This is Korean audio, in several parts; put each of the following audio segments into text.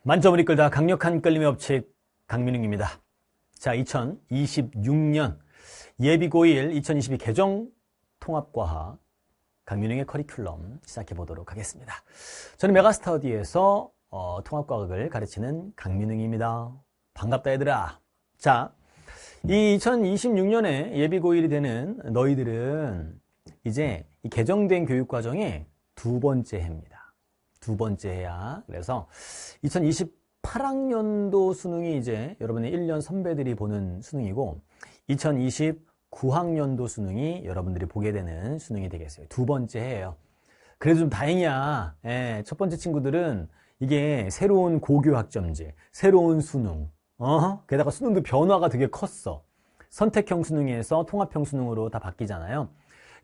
만점을 이끌다 강력한 끌림의 법칙 강민웅입니다. 자, 2026년 예비고1 2022 개정 통합과학 강민웅의 커리큘럼 시작해 보도록 하겠습니다. 저는 메가스터디에서 통합과학을 가르치는 강민웅입니다. 반갑다 얘들아. 자, 이 2026년에 예비고1이 되는 너희들은 이제 이 개정된 교육과정의 두 번째 해입니다. 두 번째 해야. 그래서 2028학년도 수능이 이제 여러분의 1년 선배들이 보는 수능이고 2029학년도 수능이 여러분들이 보게 되는 수능이 되겠어요. 두 번째 해예요. 그래도 좀 다행이야. 예, 첫 번째 친구들은 이게 새로운 고교학점제, 새로운 수능, 게다가 수능도 변화가 되게 컸어. 선택형 수능에서 통합형 수능으로 다 바뀌잖아요.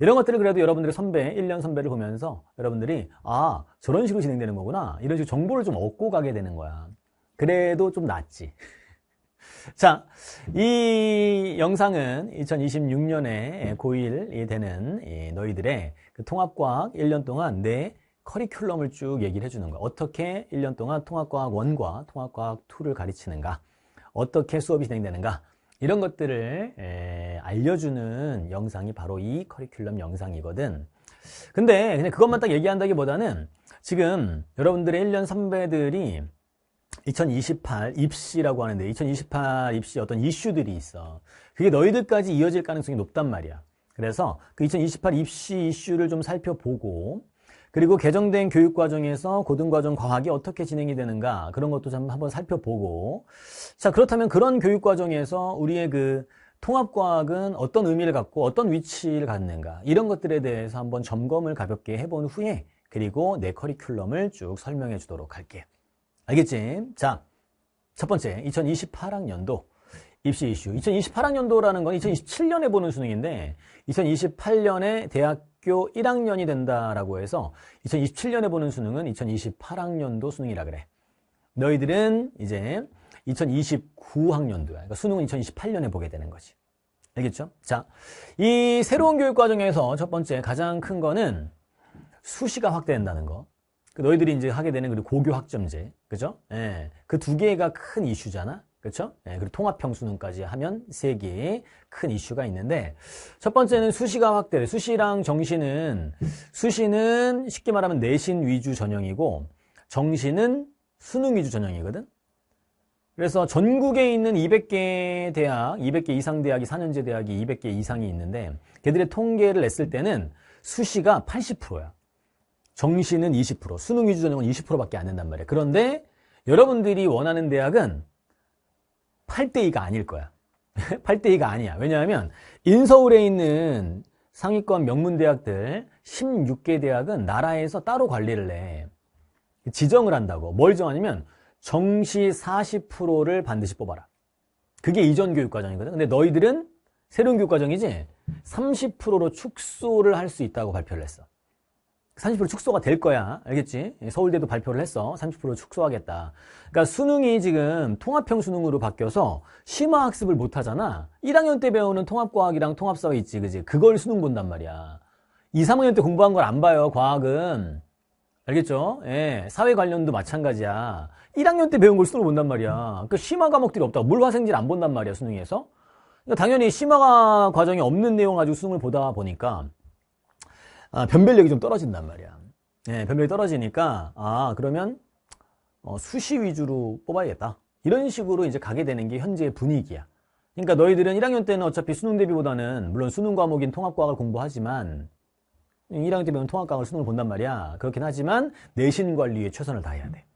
이런 것들을 그래도 여러분들의 선배, 1년 선배를 보면서 여러분들이 아, 저런 식으로 진행되는 거구나. 이런 식으로 정보를 좀 얻고 가게 되는 거야. 그래도 좀 낫지. 자, 이 영상은 2026년에 고1이 되는 너희들의 그 통합과학 1년 동안 내 커리큘럼을 쭉 얘기를 해주는 거야. 어떻게 1년 동안 통합과학 1과 통합과학 2를 가르치는가? 어떻게 수업이 진행되는가? 이런 것들을 알려주는 영상이 바로 이 커리큘럼 영상이거든. 근데 그냥 그것만 딱 얘기한다기보다는 지금 여러분들의 1년 선배들이 2028 입시라고 하는데 2028 입시 어떤 이슈들이 있어. 그게 너희들까지 이어질 가능성이 높단 말이야. 그래서 그 2028 입시 이슈를 좀 살펴보고 그리고 개정된 교육과정에서 고등과정 과학이 어떻게 진행이 되는가 그런 것도 좀 한번 살펴보고 자 그렇다면 그런 교육과정에서 우리의 그 통합과학은 어떤 의미를 갖고 어떤 위치를 갖는가 이런 것들에 대해서 한번 점검을 가볍게 해본 후에 그리고 내 커리큘럼을 쭉 설명해 주도록 할게. 알겠지? 자, 첫 번째 2028학년도 입시 이슈. 2028학년도라는 건 2027년에 보는 수능인데 2028년에 대학교 1학년이 된다라고 해서 2027년에 보는 수능은 2028학년도 수능이라 그래. 너희들은 이제 2029학년도야. 그러니까 수능은 2028년에 보게 되는 거지. 알겠죠? 자, 이 새로운 교육과정에서 첫 번째 가장 큰 거는 수시가 확대된다는 거. 너희들이 이제 하게 되는 그리고 고교 학점제. 그죠? 예. 그 두 개가 큰 이슈잖아. 그렇죠? 예, 그리고 통합형 수능까지 하면 세 개의 큰 이슈가 있는데 첫 번째는 수시가 확대. 수시랑 정시는 수시는 쉽게 말하면 내신 위주 전형이고 정시는 수능 위주 전형이거든. 그래서 전국에 있는 200개 대학, 200개 이상 대학이 4년제 대학이 200개 이상이 있는데 걔들의 통계를 냈을 때는 수시가 80%야. 정시는 20%, 수능 위주 전형은 20%밖에 안 된단 말이야. 그런데 여러분들이 원하는 대학은 8대2가 아닐 거야. 8대2가 아니야. 왜냐하면 인서울에 있는 상위권 명문대학들 16개 대학은 나라에서 따로 관리를 해. 지정을 한다고. 뭘 정하냐면 정시 40%를 반드시 뽑아라. 그게 이전 교육과정이거든. 근데 너희들은 새로운 교육과정이지 30%로 축소를 할 수 있다고 발표를 했어. 30% 축소가 될 거야. 알겠지? 서울대도 발표를 했어. 30% 축소하겠다. 그러니까 수능이 지금 통합형 수능으로 바뀌어서 심화학습을 못 하잖아. 1학년 때 배우는 통합과학이랑 통합사회 있지, 그지? 그걸 수능 본단 말이야. 2, 3학년 때 공부한 걸 안 봐요, 과학은. 알겠죠? 예, 사회 관련도 마찬가지야. 1학년 때 배운 걸 수능을 본단 말이야. 그러니까 심화 과목들이 없다고. 물화생지를 안 본단 말이야, 수능에서. 그러니까 당연히 심화 과정이 없는 내용 가지고 수능을 보다 보니까 변별력이 좀 떨어진단 말이야. 예, 변별력이 떨어지니까, 그러면, 수시 위주로 뽑아야겠다. 이런 식으로 이제 가게 되는 게 현재의 분위기야. 그러니까 너희들은 1학년 때는 어차피 수능 대비보다는, 물론 수능 과목인 통합과학을 공부하지만, 1학년 때 배우는 통합과학을 수능을 본단 말이야. 그렇긴 하지만, 내신 관리에 최선을 다해야 돼.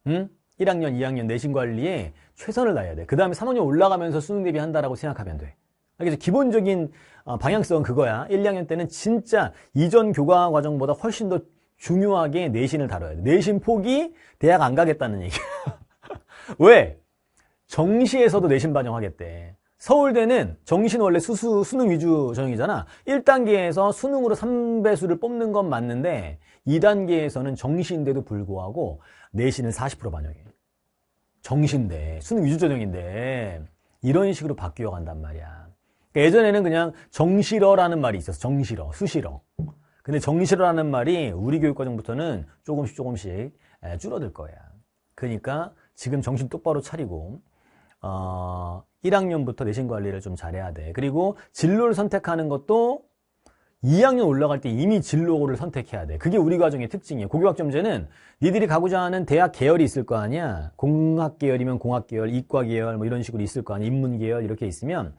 응? 1학년, 2학년 내신 관리에 최선을 다해야 돼. 그 다음에 3학년 올라가면서 수능 대비한다라고 생각하면 돼. 그래서 기본적인 방향성은 그거야. 1, 2학년 때는 진짜 이전 교과 과정보다 훨씬 더 중요하게 내신을 다뤄야 돼. 내신 포기 대학 안 가겠다는 얘기야. 왜? 정시에서도 내신 반영하겠대. 서울대는 정시는 원래 수능 위주 전형이잖아. 1단계에서 수능으로 3배수를 뽑는 건 맞는데 2단계에서는 정시인데도 불구하고 내신을 40% 반영해. 정시인데 수능 위주 전형인데 이런 식으로 바뀌어 간단 말이야. 예전에는 그냥 정시러라는 말이 있었어. 정시러, 수시러. 근데 정시러라는 말이 우리 교육과정부터는 조금씩 줄어들 거야. 그러니까 지금 정신 똑바로 차리고 1학년부터 내신 관리를 좀 잘해야 돼. 그리고 진로를 선택하는 것도 2학년 올라갈 때 이미 진로를 선택해야 돼. 그게 우리 과정의 특징이에요. 고교학점제는 니들이 가고자 하는 대학 계열이 있을 거 아니야. 공학 계열이면 공학 계열, 이과 계열 뭐 이런 식으로 있을 거 아니야. 인문 계열 이렇게 있으면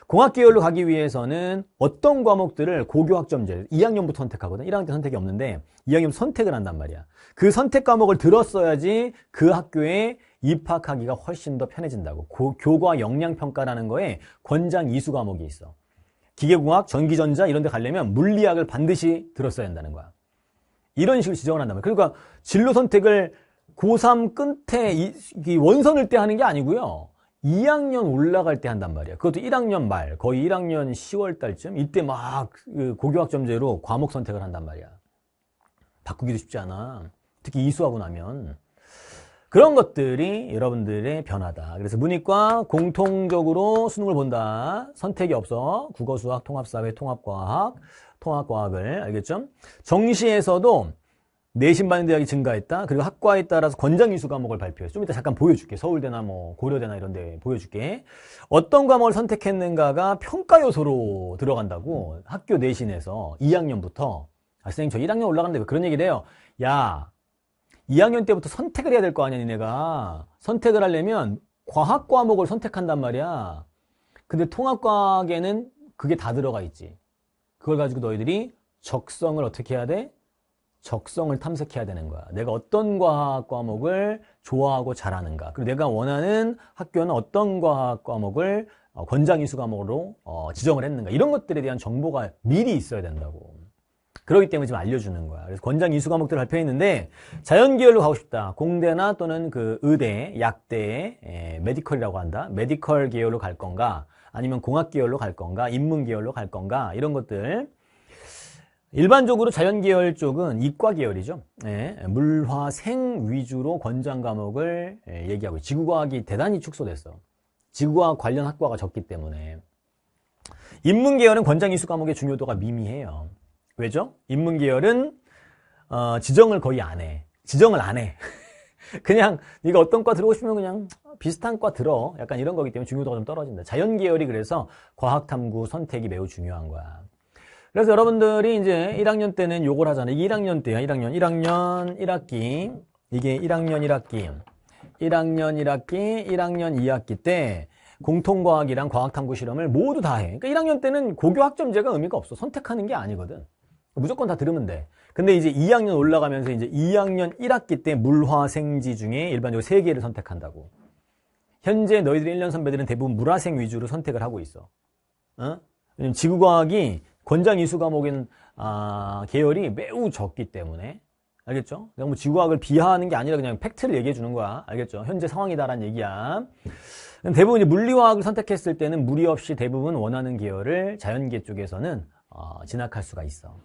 공학 계열로 가기 위해서는 어떤 과목들을 고교학점제 2학년부터 선택하거든. 1학년 때 선택이 없는데 2학년 선택을 한단 말이야. 그 선택 과목을 들었어야지 그 학교에 입학하기가 훨씬 더 편해진다고. 교과 역량평가라는 거에 권장 이수 과목이 있어. 기계공학, 전기전자 이런 데 가려면 물리학을 반드시 들었어야 한다는 거야. 이런 식으로 지정을 한단 말이야. 그러니까 진로 선택을 고3 끝에 원선을 때 하는 게 아니고요. 2학년 올라갈 때 한단 말이야. 그것도 1학년 말, 거의 1학년 10월 달쯤 이때 막 고교학점제로 과목 선택을 한단 말이야. 바꾸기도 쉽지 않아. 특히 이수하고 나면. 그런 것들이 여러분들의 변화다. 그래서 문이과 공통적으로 수능을 본다. 선택이 없어. 국어, 수학, 통합사회, 통합과학, 통합과학을 알겠죠? 정시에서도 내신 받는 대학이 증가했다. 그리고 학과에 따라서 권장 이수 과목을 발표해. 좀 이따 잠깐 보여줄게. 서울대나 뭐 고려대나 이런 데 보여줄게. 어떤 과목을 선택했는가가 평가 요소로 들어간다고. 학교 내신에서 2학년부터. 선생님 저 1학년 올라갔는데 왜 그런 얘기를 해요? 야, 2학년 때부터 선택을 해야 될 거 아니야, 니네가. 선택을 하려면 과학 과목을 선택한단 말이야. 근데 통합과학에는 그게 다 들어가 있지. 그걸 가지고 너희들이 적성을 어떻게 해야 돼? 적성을 탐색해야 되는 거야. 내가 어떤 과학 과목을 좋아하고 잘하는가. 그리고 내가 원하는 학교는 어떤 과학 과목을 권장 이수 과목으로 지정을 했는가. 이런 것들에 대한 정보가 미리 있어야 된다고. 그렇기 때문에 지금 알려주는 거야. 그래서 권장 이수 과목들을 발표했는데 자연계열로 가고 싶다. 공대나 또는 그 의대, 약대, 메디컬이라고 한다. 메디컬 계열로 갈 건가 아니면 공학 계열로 갈 건가 인문 계열로 갈 건가 이런 것들. 일반적으로 자연계열 쪽은 이과 계열이죠. 물화, 생 위주로 권장 과목을 얘기하고 있어요. 지구과학이 대단히 축소됐어. 지구과학 관련 학과가 적기 때문에. 인문 계열은 권장 이수 과목의 중요도가 미미해요. 왜죠? 인문 계열은 지정을 거의 안 해. 지정을 안 해. 그냥 네가 어떤 과 들어오고 싶으면 그냥 비슷한 과 들어. 약간 이런 거기 때문에 중요도가 좀 떨어진다. 자연 계열이 그래서 과학 탐구 선택이 매우 중요한 거야. 그래서 여러분들이 이제 1학년 때는 요걸 하잖아요. 이게 1학년 때야. 1학년 1학기. 이게 1학년 1학기. 1학년 1학기, 1학년 2학기 때 공통과학이랑 과학탐구 실험을 모두 다 해. 그러니까 1학년 때는 고교학점제가 의미가 없어. 선택하는 게 아니거든. 무조건 다 들으면 돼. 근데 이제 2학년 올라가면서 이제 2학년 1학기 때 물화생지 중에 일반적으로 3개를 선택한다고. 현재 너희들 1년 선배들은 대부분 물화생 위주로 선택을 하고 있어. 왜냐면 지구과학이 권장 이수 과목인 계열이 매우 적기 때문에. 알겠죠? 내가 뭐 지구과학을 비하하는 게 아니라 그냥 팩트를 얘기해 주는 거야. 알겠죠? 현재 상황이다라는 얘기야. 대부분 이제 물리화학을 선택했을 때는 무리 없이 대부분 원하는 계열을 자연계 쪽에서는 진학할 수가 있어.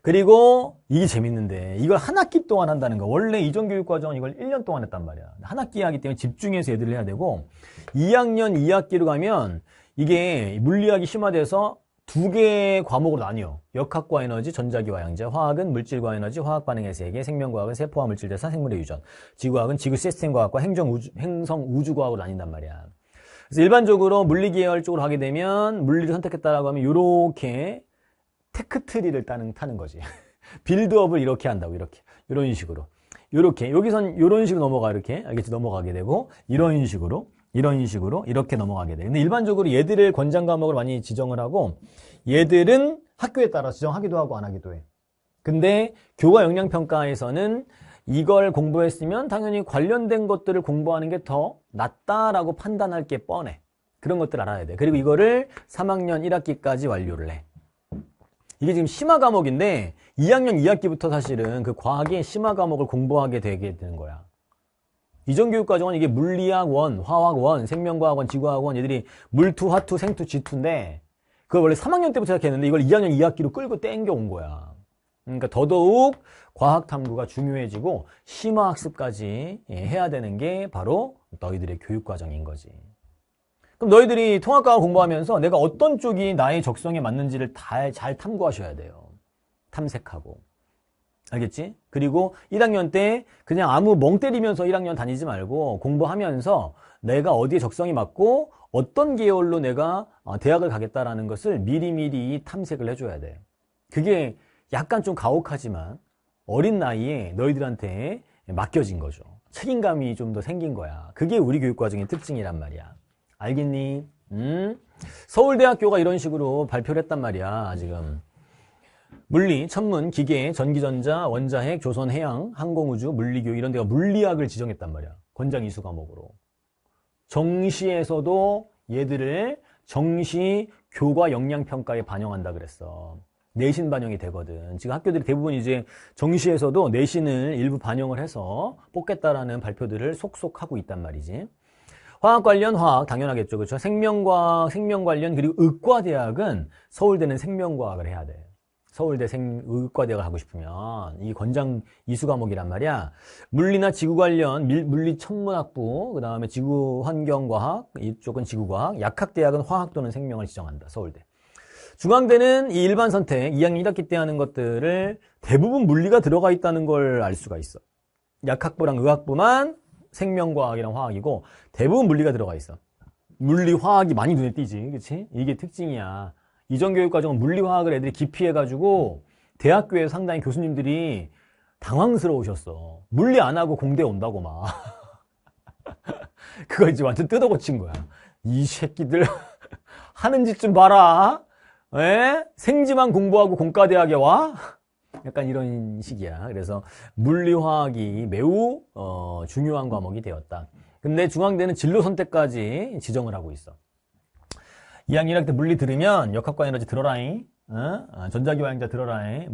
그리고 이게 재밌는데 이걸 한 학기 동안 한다는 거. 원래 이전교육과정은 이걸 1년 동안 했단 말이야. 한 학기 하기 때문에 집중해서 애들을 해야 되고 2학년 2학기로 가면 이게 물리학이 심화돼서 2개의 과목으로 나뉘어. 역학과 에너지, 전자기와 양자, 화학은 물질과 에너지, 화학 반응의 세계, 생명과학은 세포와 물질 대사, 생물의 유전, 지구과학은 지구 시스템과학과 행성 우주과학으로 나뉜단 말이야. 그래서 일반적으로 물리 계열 쪽으로 가게 되면 물리를 선택했다라고 하면 이렇게 테크트리를 타는 거지. 빌드업을 이렇게 한다고, 이렇게. 이런 식으로. 이렇게. 여기선 이런 식으로 넘어가, 이렇게. 알겠지? 넘어가게 되고, 이런 식으로 이렇게 넘어가게 돼. 근데 일반적으로 얘들을 권장 과목을 많이 지정을 하고 얘들은 학교에 따라 지정하기도 하고 안 하기도 해. 근데 교과 역량평가에서는 이걸 공부했으면 당연히 관련된 것들을 공부하는 게 더 낫다라고 판단할 게 뻔해. 그런 것들 알아야 돼. 그리고 이거를 3학년 1학기까지 완료를 해. 이게 지금 심화 과목인데 2학년 2학기부터 사실은 그 과학의 심화 과목을 공부하게 되게 되는 거야. 이전 교육과정은 이게 물리학 1, 화학 1, 생명과학 1, 지구과학 1 얘들이 물투, 화투, 생투, 지투인데 그걸 원래 3학년 때부터 시작했는데 이걸 2학년 2학기로 끌고 땡겨 온 거야. 그러니까 더더욱 과학 탐구가 중요해지고 심화학습까지 해야 되는 게 바로 너희들의 교육과정인 거지. 그럼 너희들이 통합과학 공부하면서 내가 어떤 쪽이 나의 적성에 맞는지를 잘 탐구하셔야 돼요. 탐색하고. 알겠지? 그리고 1학년 때 그냥 아무 멍 때리면서 1학년 다니지 말고 공부하면서 내가 어디에 적성이 맞고 어떤 계열로 내가 대학을 가겠다라는 것을 미리미리 탐색을 해줘야 돼. 그게 약간 좀 가혹하지만 어린 나이에 너희들한테 맡겨진 거죠. 책임감이 좀 더 생긴 거야. 그게 우리 교육과정의 특징이란 말이야. 알겠니? 서울대학교가 이런 식으로 발표를 했단 말이야, 지금. 물리, 천문, 기계, 전기전자, 원자핵, 조선, 해양, 항공우주, 물리교 이런 데가 물리학을 지정했단 말이야. 권장 이수 과목으로. 정시에서도 얘들을 정시 교과 역량평가에 반영한다 그랬어. 내신 반영이 되거든. 지금 학교들이 대부분 이제 정시에서도 내신을 일부 반영을 해서 뽑겠다라는 발표들을 속속 하고 있단 말이지. 화학 관련 화학 당연하겠죠. 그렇죠? 생명과학, 생명 관련 그리고 의과대학은 서울대는 생명과학을 해야 돼. 서울대 의과대학을 하고 싶으면 이 권장 이수 과목이란 말이야. 물리나 지구 관련 물리 천문학부, 그 다음에 지구 환경과학, 이쪽은 지구과학, 약학대학은 화학 또는 생명을 지정한다. 서울대. 중앙대는 이 일반 선택 2학년 1학기 때 하는 것들을 대부분 물리가 들어가 있다는 걸 알 수가 있어. 약학부랑 의학부만 생명과학이랑 화학이고 대부분 물리가 들어가 있어. 물리, 화학이 많이 눈에 띄지. 그치? 이게 특징이야. 이전 교육과정은 물리화학을 애들이 기피해가지고 대학교에 상당히 교수님들이 당황스러우셨어. 물리 안 하고 공대 온다고 막. 그거 이제 완전 뜯어고친 거야. 이 새끼들 하는 짓 좀 봐라. 에? 생지만 공부하고 공과대학에 와? 약간 이런 식이야. 그래서 물리화학이 매우 중요한 과목이 되었다. 근데 중앙대는 진로 선택까지 지정을 하고 있어. 2학년 1학기 때 물리 들으면 역학과 에너지 들어라잉. 전자기화양자 들어라잉.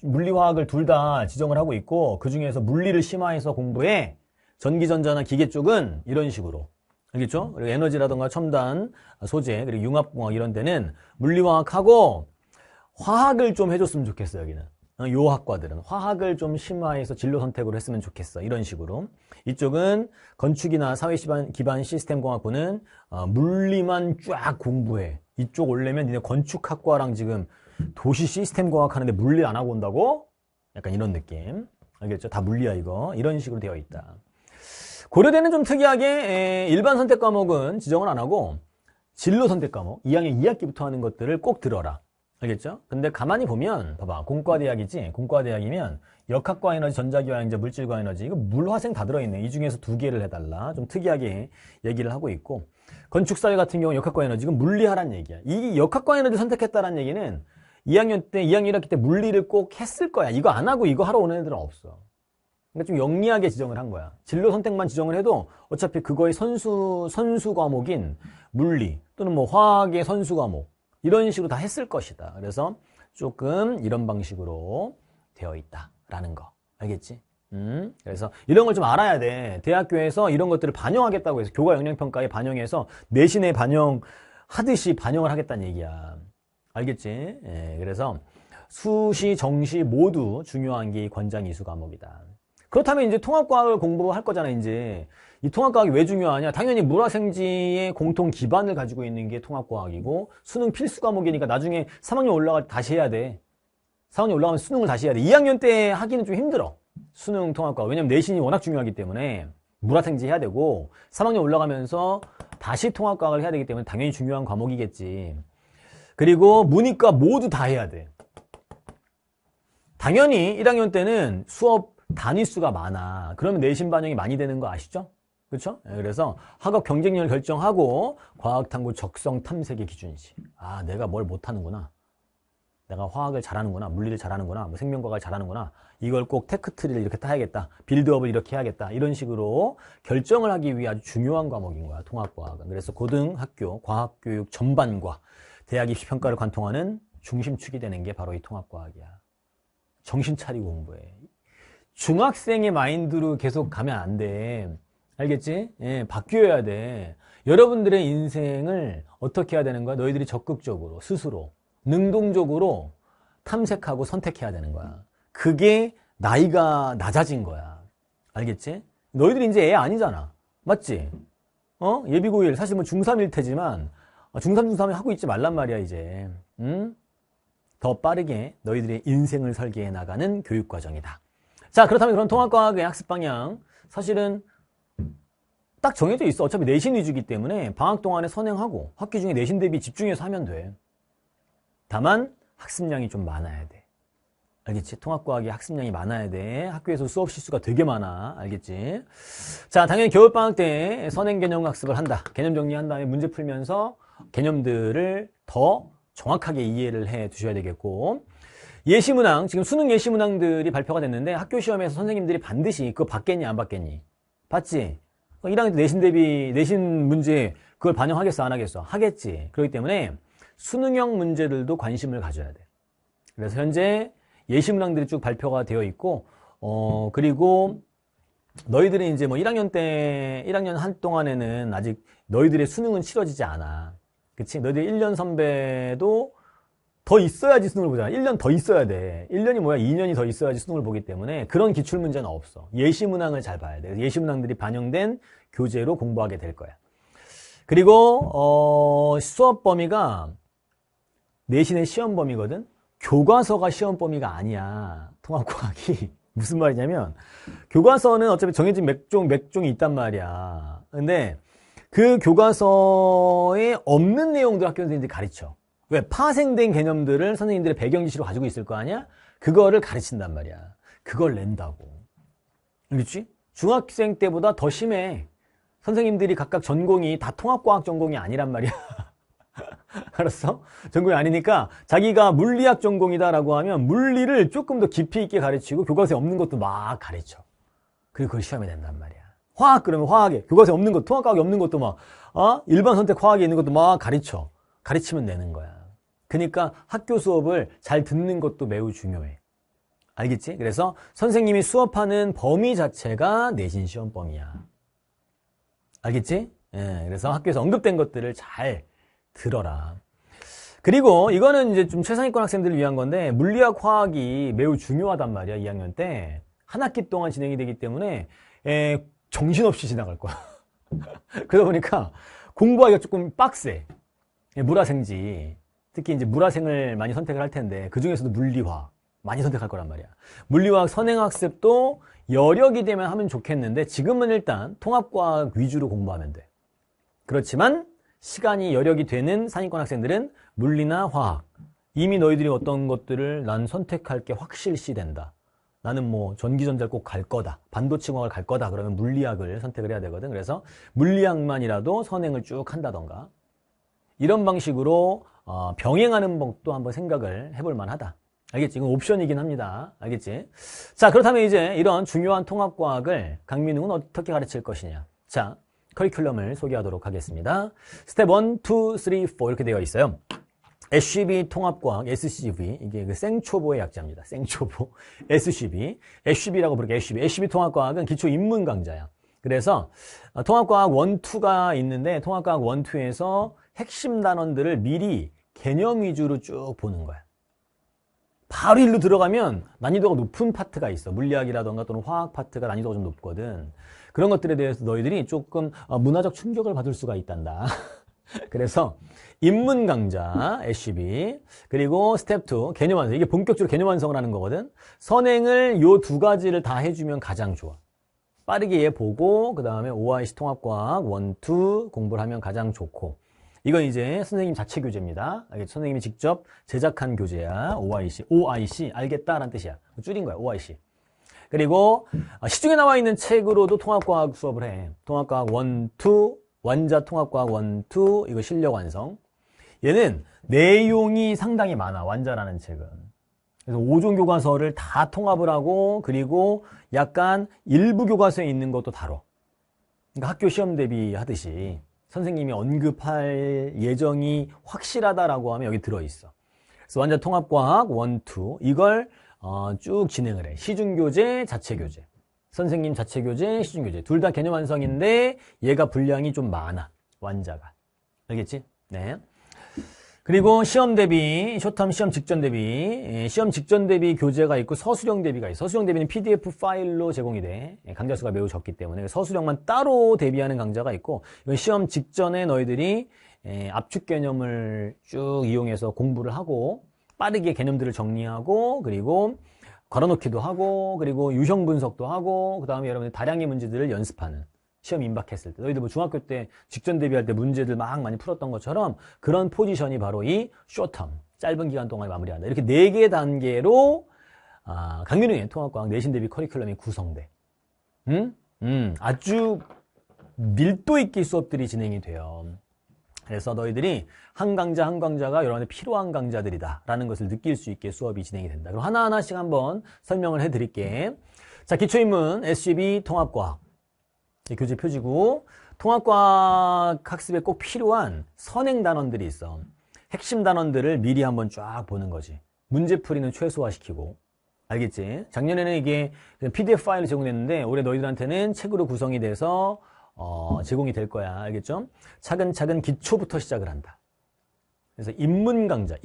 물리화학을 둘 다 지정을 하고 있고 그 중에서 물리를 심화해서 공부해. 전기전자나 기계 쪽은 이런 식으로. 알겠죠? 그리고 에너지라던가 첨단 소재 그리고 융합공학 이런 데는 물리화학하고 화학을 좀 해줬으면 좋겠어. 여기는 요 학과들은 화학을 좀 심화해서 진로 선택으로 했으면 좋겠어. 이런 식으로. 이쪽은 건축이나 사회 기반 시스템공학부는 물리만 쫙 공부해. 이쪽 올려면 니네 건축학과랑 지금 도시 시스템공학 하는데 물리 안 하고 온다고? 약간 이런 느낌. 알겠죠? 다 물리야 이거. 이런 식으로 되어 있다. 고려대는 좀 특이하게 일반 선택 과목은 지정을 안 하고 진로 선택 과목 2학년 2학기부터 하는 것들을 꼭 들어라. 알겠죠? 근데 가만히 보면 봐봐. 공과대학이지? 공과대학이면 역학과 에너지, 전자기화양자, 물질과 에너지 이거 물화생 다 들어있네. 이 중에서 2개를 해달라. 좀 특이하게 얘기를 하고 있고 건축사회 같은 경우는 역학과 에너지 이건 물리하란 얘기야. 이 역학과 에너지 선택했다는 얘기는 2학년 1학기 때 물리를 꼭 했을 거야. 이거 안 하고 이거 하러 오는 애들은 없어. 그러니까 좀 영리하게 지정을 한 거야. 진로 선택만 지정을 해도 어차피 그거의 선수 과목인 물리 또는 뭐 화학의 선수 과목 이런 식으로 다 했을 것이다. 그래서 조금 이런 방식으로 되어 있다라는 거. 알겠지? 그래서 이런 걸 좀 알아야 돼. 대학교에서 이런 것들을 반영하겠다고 해서 교과 역량평가에 반영해서 내신에 반영하듯이 반영을 하겠다는 얘기야. 알겠지? 예, 그래서 수시, 정시 모두 중요한 게 권장 이수 과목이다. 그렇다면 이제 통합과학을 공부할 거잖아, 이제. 이 통합과학이 왜 중요하냐? 당연히 물화생지의 공통 기반을 가지고 있는 게 통합과학이고, 수능 필수 과목이니까 나중에 3학년 올라갈 때 다시 해야 돼. 4학년 올라가면 수능을 다시 해야 돼. 2학년 때 하기는 좀 힘들어. 수능 통합과학. 왜냐면 내신이 워낙 중요하기 때문에 물화생지 해야 되고, 3학년 올라가면서 다시 통합과학을 해야 되기 때문에 당연히 중요한 과목이겠지. 그리고 문이과 모두 다 해야 돼. 당연히 1학년 때는 수업 단위수가 많아. 그러면 내신 반영이 많이 되는 거 아시죠? 그렇죠? 그래서 학업 경쟁력을 결정하고 과학탐구 적성 탐색의 기준이지. 아, 내가 뭘 못하는구나. 내가 화학을 잘하는구나. 물리를 잘하는구나. 뭐 생명과학을 잘하는구나. 이걸 꼭 테크트리를 이렇게 따야겠다. 빌드업을 이렇게 해야겠다. 이런 식으로 결정을 하기 위해 아주 중요한 과목인 거야. 통합과학은. 그래서 고등학교 과학교육 전반과 대학 입시 평가를 관통하는 중심축이 되는 게 바로 이 통합과학이야. 정신 차리고 공부해. 중학생의 마인드로 계속 가면 안 돼. 알겠지? 예, 바뀌어야 돼. 여러분들의 인생을 어떻게 해야 되는 거야? 너희들이 적극적으로, 스스로, 능동적으로 탐색하고 선택해야 되는 거야. 그게 나이가 낮아진 거야. 알겠지? 너희들이 이제 애 아니잖아. 맞지? 예비고1 사실 뭐 중3일 테지만 중3 하고 있지 말란 말이야, 이제. 응? 더 빠르게 너희들의 인생을 설계해 나가는 교육과정이다. 자, 그렇다면 그런 통합과학의 학습 방향 사실은 딱 정해져 있어. 어차피 내신 위주이기 때문에 방학 동안에 선행하고 학기 중에 내신 대비 집중해서 하면 돼. 다만 학습량이 좀 많아야 돼. 알겠지? 통합과학이 학습량이 많아야 돼. 학교에서 수업 실수가 되게 많아. 알겠지? 자, 당연히 겨울방학 때 선행 개념 학습을 한다. 개념 정리한 다음에 문제 풀면서 개념들을 더 정확하게 이해를 해 두셔야 되겠고, 예시문항, 지금 수능 예시문항들이 발표가 됐는데 학교 시험에서 선생님들이 반드시 그거 받겠니 안 받겠니? 받지? 1학년 때 내신 대비 내신 문제 그걸 반영하겠어 안 하겠어? 하겠지. 그렇기 때문에 수능형 문제들도 관심을 가져야 돼. 그래서 현재 예시문항들이 쭉 발표가 되어 있고, 그리고 너희들이 이제 뭐 1학년 한동안에는 아직 너희들의 수능은 치러지지 않아. 그치? 너희들 1년 선배도 더 있어야지 수능을 보잖아. 1년 더 있어야 돼. 1년이 뭐야? 2년이 더 있어야지 수능을 보기 때문에 그런 기출문제는 없어. 예시문항을 잘 봐야 돼. 예시문항들이 반영된 교재로 공부하게 될 거야. 그리고 수업 범위가 내신의 시험 범위거든? 교과서가 시험 범위가 아니야. 통합과학이. 무슨 말이냐면 교과서는 어차피 정해진 몇 종이 있단 말이야. 근데 그 교과서에 없는 내용들 학교 선생님들이 가르쳐. 왜? 파생된 개념들을 선생님들의 배경 지시로 가지고 있을 거 아니야? 그거를 가르친단 말이야. 그걸 낸다고. 그렇지? 중학생 때보다 더 심해. 선생님들이 각각 전공이 다 통합과학 전공이 아니란 말이야. 알았어? 전공이 아니니까 자기가 물리학 전공이다라고 하면 물리를 조금 더 깊이 있게 가르치고 교과서에 없는 것도 막 가르쳐. 그리고 그걸 시험에 낸단 말이야. 화학 그러면 화학에 교과서에 없는 것, 통합과학에 없는 것도 막 일반 선택 화학에 있는 것도 막 가르쳐. 가르치면 되는 거야. 그러니까 학교 수업을 잘 듣는 것도 매우 중요해. 알겠지? 그래서 선생님이 수업하는 범위 자체가 내신 시험 범위야. 알겠지? 예, 그래서 학교에서 언급된 것들을 잘 들어라. 그리고 이거는 이제 좀 최상위권 학생들을 위한 건데 물리학, 화학이 매우 중요하단 말이야. 2학년 때. 한 학기 동안 진행이 되기 때문에 정신없이 지나갈 거야. 그러다 보니까 공부하기가 조금 빡세. 물화생지. 특히 이제 물화생을 많이 선택을 할 텐데 그 중에서도 물리화 많이 선택할 거란 말이야. 물리화학 선행학습도 여력이 되면 하면 좋겠는데 지금은 일단 통합과학 위주로 공부하면 돼. 그렇지만 시간이 여력이 되는 상위권 학생들은 물리나 화학 이미 너희들이 어떤 것들을 난 선택할 게 확실시 된다. 나는 뭐 전기전자를 꼭 갈 거다. 반도체공학을 갈 거다. 그러면 물리학을 선택을 해야 되거든. 그래서 물리학만이라도 선행을 쭉 한다던가 이런 방식으로 병행하는 법도 한번 생각을 해볼 만하다. 알겠지? 이건 옵션이긴 합니다. 알겠지? 자, 그렇다면 이제 이런 중요한 통합과학을 강민웅은 어떻게 가르칠 것이냐. 자, 커리큘럼을 소개하도록 하겠습니다. 스텝 1, 2, 3, 4 이렇게 되어 있어요. SCB 통합과학, SCB, 이게 그 생초보의 약자입니다. 생초보, SCB, SCB라고 부르게 SCB 통합과학은 기초 입문 강좌야. 그래서 통합과학 1, 2가 있는데 통합과학 1, 2에서 핵심 단원들을 미리 개념 위주로 쭉 보는 거야. 바로 일로 들어가면 난이도가 높은 파트가 있어. 물리학이라던가 또는 화학 파트가 난이도가 좀 높거든. 그런 것들에 대해서 너희들이 조금 문화적 충격을 받을 수가 있단다. 그래서 입문 강좌 SCB 그리고 스텝 2 개념 완성. 이게 본격적으로 개념 완성을 하는 거거든. 선행을 요 두 가지를 다 해주면 가장 좋아. 빠르게 얘 보고 그 다음에 OIC 통합과학 1, 2 공부를 하면 가장 좋고 이건 이제 선생님 자체 교재입니다. 알겠죠? 선생님이 직접 제작한 교재야. OIC 알겠다라는 뜻이야. 줄인 거야. OIC. 그리고 시중에 나와 있는 책으로도 통합과학 수업을 해. 통합과학 1, 2 완자 통합과학 1, 2 이거 실력 완성. 얘는 내용이 상당히 많아. 완자라는 책은. 그래서 5종 교과서를 다 통합을 하고 그리고 약간 일부 교과서에 있는 것도 다뤄. 그러니까 학교 시험 대비하듯이 선생님이 언급할 예정이 확실하다라고 하면 여기 들어있어. 그래서 완자 통합과학 1, 2 이걸 쭉 진행을 해. 시중교재, 자체교재. 선생님 자체교재, 시중교재. 둘 다 개념 완성인데 얘가 분량이 좀 많아. 완자가. 알겠지? 네. 그리고 시험 대비, 쇼텀 시험 직전 대비, 시험 직전 대비 교재가 있고 서술형 대비가 있어. 서술형 대비는 PDF 파일로 제공이 돼. 강좌 수가 매우 적기 때문에 서술형만 따로 대비하는 강좌가 있고 이건 시험 직전에 너희들이 압축 개념을 쭉 이용해서 공부를 하고 빠르게 개념들을 정리하고, 그리고 걸어놓기도 하고, 그리고 유형 분석도 하고, 그 다음에 여러분들 다량의 문제들을 연습하는, 시험 임박했을 때, 너희들 뭐 중학교 때 직전 대비할 때 문제들 막 많이 풀었던 것처럼 그런 포지션이 바로 이 쇼텀, 짧은 기간 동안에 마무리한다. 이렇게 4개 단계로 강민웅의 통합과학 내신 대비 커리큘럼이 구성돼. 아주 밀도 있게 수업들이 진행이 돼요. 그래서 너희들이 한 강좌 한 강좌가 여러분한테 필요한 강좌들이다라는 것을 느낄 수 있게 수업이 진행이 된다. 그럼 하나하나씩 한번 설명을 해드릴게. 자, 기초인문 SCB 통합과학 교재 표지고, 통합과학 학습에 꼭 필요한 선행 단원들이 있어. 핵심 단원들을 미리 한번 쫙 보는 거지. 문제풀이는 최소화시키고. 알겠지? 작년에는 이게 PDF 파일을 제공했는데 올해 너희들한테는 책으로 구성이 돼서 제공이 될 거야. 알겠죠? 차근차근 기초부터 시작을 한다. 그래서 입문 강좌.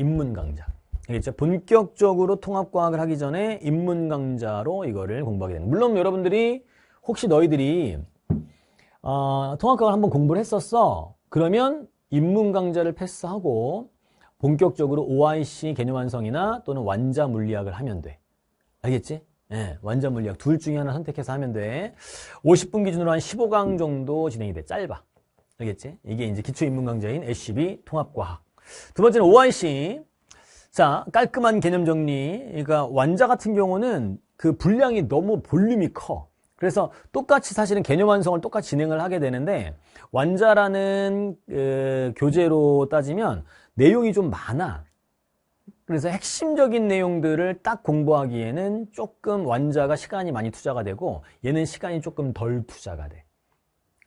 알겠죠? 본격적으로 통합과학을 하기 전에 입문 강좌로 이거를 공부하게 되는. 물론 여러분들이 혹시 너희들이 통합과학을 한번 공부를 했었어. 그러면 입문 강좌를 패스하고 본격적으로 OIC 개념 완성이나 또는 완자 물리학을 하면 돼. 알겠지? 네, 완자 물리학 둘 중에 하나 선택해서 하면 돼. 50분 기준으로 한 15강 정도 진행이 돼. 짧아. 알겠지? 이게 이제 기초 입문 강좌인 SCB 통합과학. 두 번째는 OIC. 자, 깔끔한 개념 정리. 그러니까 완자 같은 경우는 그 분량이 너무 볼륨이 커. 그래서 똑같이 사실은 개념 완성을 똑같이 진행을 하게 되는데, 완자라는 교재로 따지면 내용이 좀 많아. 그래서 핵심적인 내용들을 딱 공부하기에는 조금 완자가 시간이 많이 투자가 되고, 얘는 시간이 조금 덜 투자가 돼.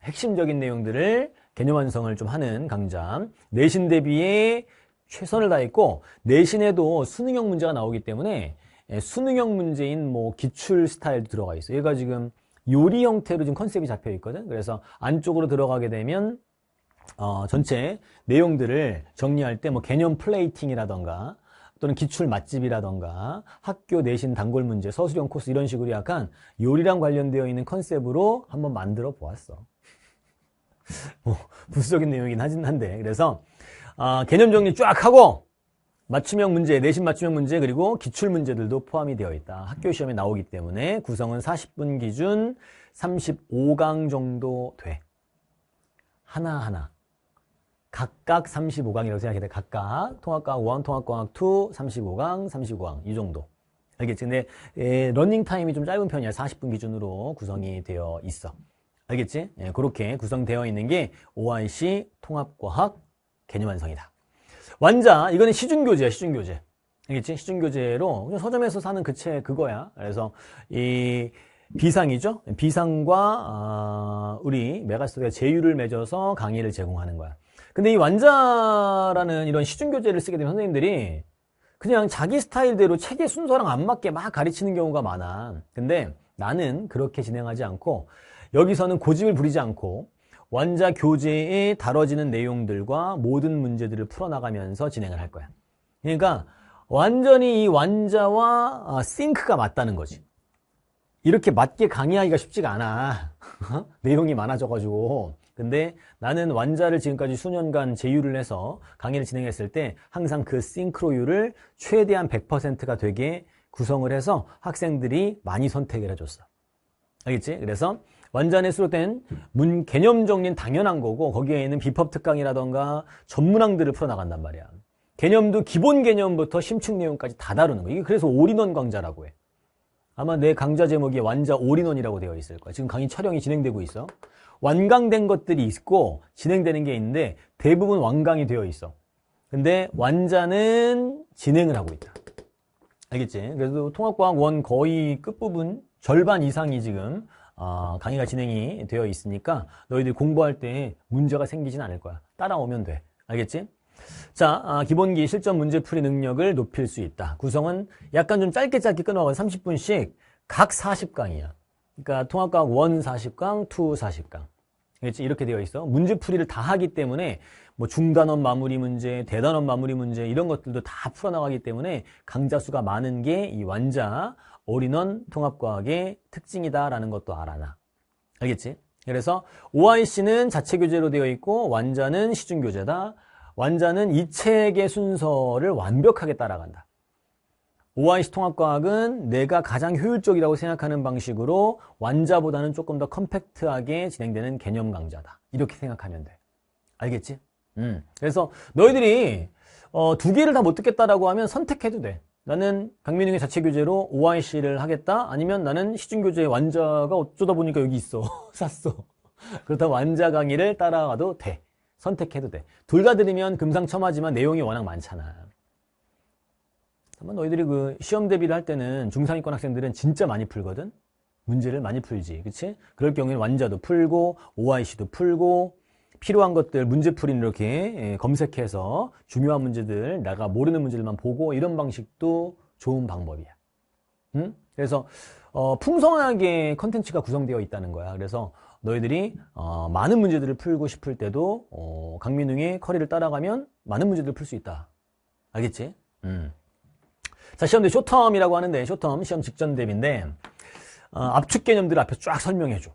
핵심적인 내용들을 개념 완성을 좀 하는 강좌. 내신 대비에 최선을 다했고, 내신에도 수능형 문제가 나오기 때문에 수능형 문제인 뭐 기출 스타일도 들어가 있어. 얘가 지금 요리 형태로 지금 컨셉이 잡혀 있거든. 그래서 안쪽으로 들어가게 되면 전체 내용들을 정리할 때 뭐 개념 플레이팅이라던가 또는 기출 맛집이라던가 학교 내신 단골 문제, 서술형 코스 이런 식으로 약간 요리랑 관련되어 있는 컨셉으로 한번 만들어 보았어. 뭐 부수적인 내용이긴 하긴 한데, 그래서 개념 정리 쫙 하고 맞춤형 문제, 내신 맞춤형 문제, 그리고 기출 문제들도 포함이 되어 있다. 학교 시험에 나오기 때문에 구성은 40분 기준 35강 정도 돼. 하나하나. 각각 35강이라고 생각해야 돼. 각각. 통합과학 1, 통합과학 2, 35강, 35강. 이 정도. 알겠지? 근데 러닝 타임이 좀 짧은 편이야. 40분 기준으로 구성이 되어 있어. 알겠지? 그렇게 구성되어 있는 게 OIC 통합과학 개념 완성이다. 완자, 이거는 시중교재야, 시중교재. 알겠지? 시중교재로 그냥 서점에서 사는 그 책 그거야. 그래서 이 비상이죠? 비상과 우리 메가스터디가 제휴를 맺어서 강의를 제공하는 거야. 근데 이 완자라는 이런 시중교재를 쓰게 되면 선생님들이 그냥 자기 스타일대로 책의 순서랑 안 맞게 막 가르치는 경우가 많아. 근데 나는 그렇게 진행하지 않고 여기서는 고집을 부리지 않고 완자 교재에 다뤄지는 내용들과 모든 문제들을 풀어나가면서 진행을 할 거야. 그러니까 완전히 이 완자와 싱크가 맞다는 거지. 이렇게 맞게 강의하기가 쉽지가 않아. 내용이 많아져가지고. 근데 나는 완자를 지금까지 수년간 제휴를 해서 강의를 진행했을 때 항상 그 싱크로율을 최대한 100%가 되게 구성을 해서 학생들이 많이 선택을 해줬어. 알겠지? 그래서 완자에 수록된 개념 정리는 당연한 거고 거기에 있는 비법 특강이라던가 전문항들을 풀어나간단 말이야. 개념도 기본 개념부터 심층 내용까지 다 다루는 거야. 이게 그래서 올인원 강좌라고 해. 아마 내 강좌 제목이 완자 올인원이라고 되어 있을 거야. 지금 강의 촬영이 진행되고 있어. 완강된 것들이 있고 진행되는 게 있는데 대부분 완강이 되어 있어. 근데 완자는 진행을 하고 있다. 알겠지? 그래서 통합과학 1 거의 끝부분 절반 이상이 지금 강의가 진행이 되어 있으니까 너희들 공부할 때 문제가 생기진 않을 거야. 따라오면 돼. 알겠지? 자, 기본기 실전 문제풀이 능력을 높일 수 있다. 구성은 약간 좀 짧게 끊어가서 30분씩 각 40강이야. 그러니까 통합과학 1 40강, 2 40강. 알겠지? 이렇게 되어 있어. 문제풀이를 다 하기 때문에 뭐 중단원 마무리 문제, 대단원 마무리 문제 이런 것들도 다 풀어나가기 때문에 강좌 수가 많은 게 이 완자 올인원 통합과학의 특징이다라는 것도 알아놔. 알겠지? 그래서 OIC는 자체 교재로 되어 있고 완자는 시중 교재다. 완자는 이 책의 순서를 완벽하게 따라간다. OIC 통합과학은 내가 가장 효율적이라고 생각하는 방식으로 완자보다는 조금 더 컴팩트하게 진행되는 개념 강좌다. 이렇게 생각하면 돼. 알겠지? 그래서 너희들이 두 개를 다 못 듣겠다라고 하면 선택해도 돼. 나는 강민웅의 자체 교재로 OIC를 하겠다. 아니면 나는 시중 교재 완자가 어쩌다 보니까 여기 있어. 샀어. 그렇다고 완자 강의를 따라가도 돼. 선택해도 돼. 둘 다 들으면 금상첨화지만 내용이 워낙 많잖아. 너희들이 그 시험 대비를 할 때는 중상위권 학생들은 진짜 많이 풀거든. 문제를 많이 풀지, 그치? 그럴 경우에는 완자도 풀고 OIC도 풀고 필요한 것들 문제풀이는 이렇게 검색해서 중요한 문제들, 내가 모르는 문제들만 보고 이런 방식도 좋은 방법이야. 그래서 풍성하게 컨텐츠가 구성되어 있다는 거야. 그래서 너희들이 많은 문제들을 풀고 싶을 때도 강민웅의 커리를 따라가면 많은 문제들을 풀 수 있다. 알겠지? 자, 시험 대비 쇼텀이라고 하는데 쇼텀 시험 직전 대비인데 압축 개념들을 앞에 쫙 설명해줘.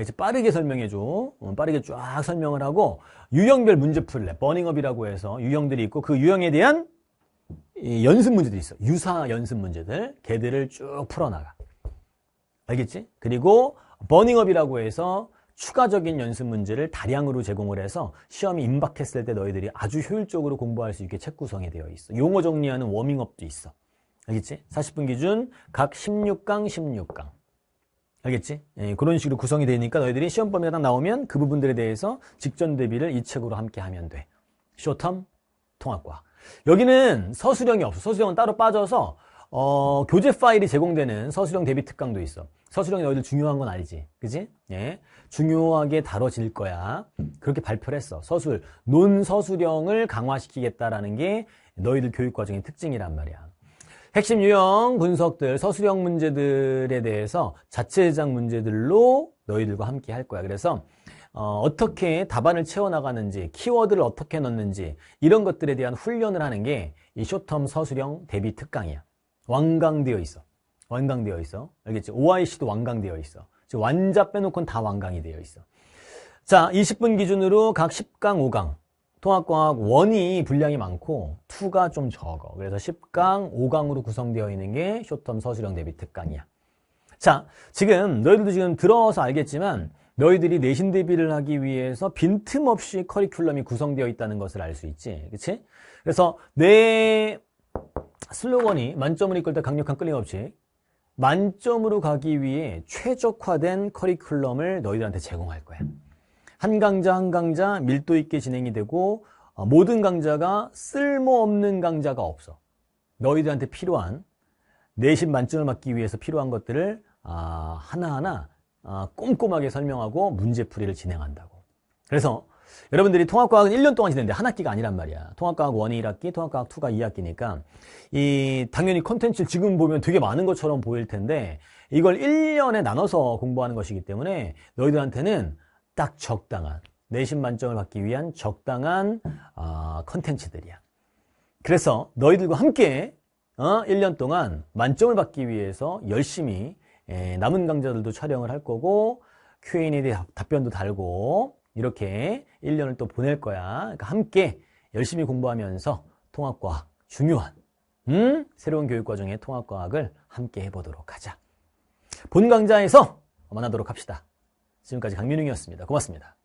이제 빠르게 설명해줘. 빠르게 쫙 설명을 하고 유형별 문제 풀래. 버닝업이라고 해서 유형들이 있고 그 유형에 대한 연습 문제들이 있어. 유사 연습 문제들. 걔들을 쭉 풀어나가. 알겠지? 그리고 버닝업이라고 해서 추가적인 연습 문제를 다량으로 제공을 해서 시험이 임박했을 때 너희들이 아주 효율적으로 공부할 수 있게 책 구성이 되어 있어. 용어 정리하는 워밍업도 있어. 알겠지? 40분 기준 각 16강, 16강. 알겠지? 예, 그런 식으로 구성이 되니까 너희들이 시험 범위가 딱 나오면 그 부분들에 대해서 직전 대비를 이 책으로 함께 하면 돼. 쇼텀 통합과학. 여기는 서술형이 없어. 서술형은 따로 빠져서 교재 파일이 제공되는 서술형 대비 특강도 있어. 서술형이 너희들 중요한 건 알지? 그지? 예. 중요하게 다뤄질 거야. 그렇게 발표를 했어. 논서술형을 강화시키겠다라는 게 너희들 교육과정의 특징이란 말이야. 핵심 유형 분석들, 서술형 문제들에 대해서 자체 제작 문제들로 너희들과 함께 할 거야. 그래서 어떻게 답안을 채워나가는지, 키워드를 어떻게 넣는지 이런 것들에 대한 훈련을 하는 게 이 쇼텀 서술형 대비 특강이야. 완강되어 있어. 완강되어 있어. 알겠지? OIC도 완강되어 있어. 즉 완자 빼놓고는 다 완강이 되어 있어. 자, 20분 기준으로 각 10강, 5강. 통합과학 1이 분량이 많고 2가 좀 적어. 그래서 10강, 5강으로 구성되어 있는 게 쇼텀 서술형 대비 특강이야. 자, 지금 너희들도 지금 들어서 알겠지만 너희들이 내신 대비를 하기 위해서 빈틈없이 커리큘럼이 구성되어 있다는 것을 알 수 있지. 그치? 그래서 내 슬로건이 만점을 이끌 때 강력한 끊임없이 만점으로 가기 위해 최적화된 커리큘럼을 너희들한테 제공할 거야. 한 강좌 한 강좌 밀도 있게 진행이 되고 모든 강좌가 쓸모없는 강좌가 없어. 너희들한테 필요한 내신 만점을 받기 위해서 필요한 것들을 하나하나 꼼꼼하게 설명하고 문제풀이를 진행한다고. 그래서 여러분들이 통합과학은 1년 동안 진행되는데 한 학기가 아니란 말이야. 통합과학 1이 1학기, 통합과학 2가 2학기니까 당연히 콘텐츠를 지금 보면 되게 많은 것처럼 보일 텐데 이걸 1년에 나눠서 공부하는 것이기 때문에 너희들한테는 딱 적당한 내신 만점을 받기 위한 적당한 컨텐츠들이야. 그래서 너희들과 함께 1년 동안 만점을 받기 위해서 열심히 남은 강좌들도 촬영을 할 거고 Q&A 대해 답변도 달고 이렇게 1년을 또 보낼 거야. 그러니까 함께 열심히 공부하면서 통합과학 중요한 새로운 교육과정의 통합과학을 함께 해보도록 하자. 본 강좌에서 만나도록 합시다. 지금까지 강민웅이었습니다. 고맙습니다.